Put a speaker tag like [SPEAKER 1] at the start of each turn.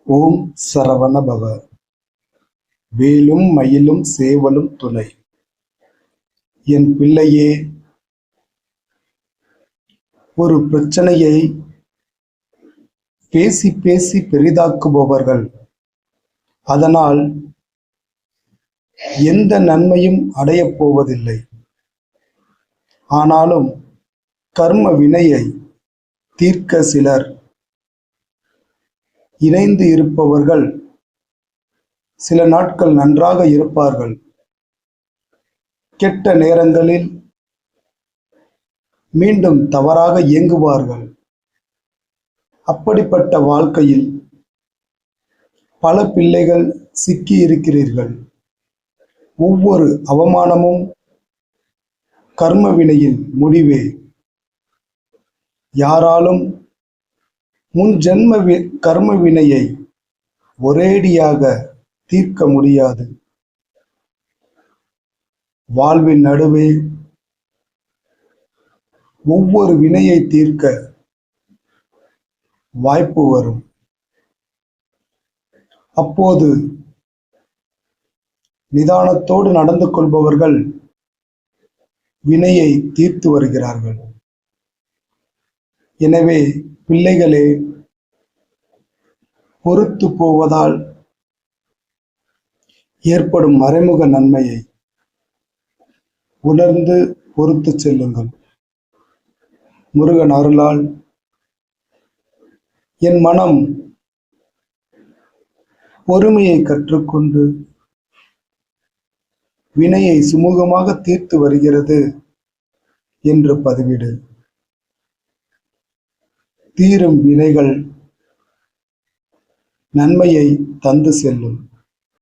[SPEAKER 1] ஓம் சரவண பவ. வேலும் மயிலும் சேவலும் துணை. என் பிள்ளையே, ஒரு பிரச்சனையை பேசி பேசி பெரிதாக்குபவர்கள் அதனால் எந்த நன்மையும் அடையப் போவதில்லை. ஆனாலும் கர்ம வினையை தீர்க்க சிலர் இணைந்து இருப்பவர்கள் சில நாட்கள் நன்றாக இருப்பார்கள். கெட்ட நேரங்களில் மீண்டும் தவறாக இயங்குவார்கள். அப்படிப்பட்ட வாழ்க்கையில் பல பிள்ளைகள் சிக்கி இருக்கிறீர்கள். ஒவ்வொரு அவமானமும் கர்ம வினையின் முடிவே. யாராலும் முன் ஜென்ம கர்ம வினையை ஒரேடியாக தீர்க்க முடியாது. வாழ்வின் நடுவே ஒவ்வொரு வினையை தீர்க்க வாய்ப்பு வரும். அப்போது நிதானத்தோடு நடந்து கொள்பவர்கள் வினையை தீர்த்து வருகிறார்கள். எனவே பிள்ளைகளே, பொறுத்து போவதால் ஏற்படும் மறைமுக நன்மையை உணர்ந்து பொறுத்து செல்லுங்கள். முருகன் அருளால் என் மனம் பொறுமையை கற்றுக்கொண்டு வினையை சுமூகமாக தீர்த்து வருகிறது என்று பதிவிடு. தீரும் வினைகள் நன்மையை தந்து செல்லும்.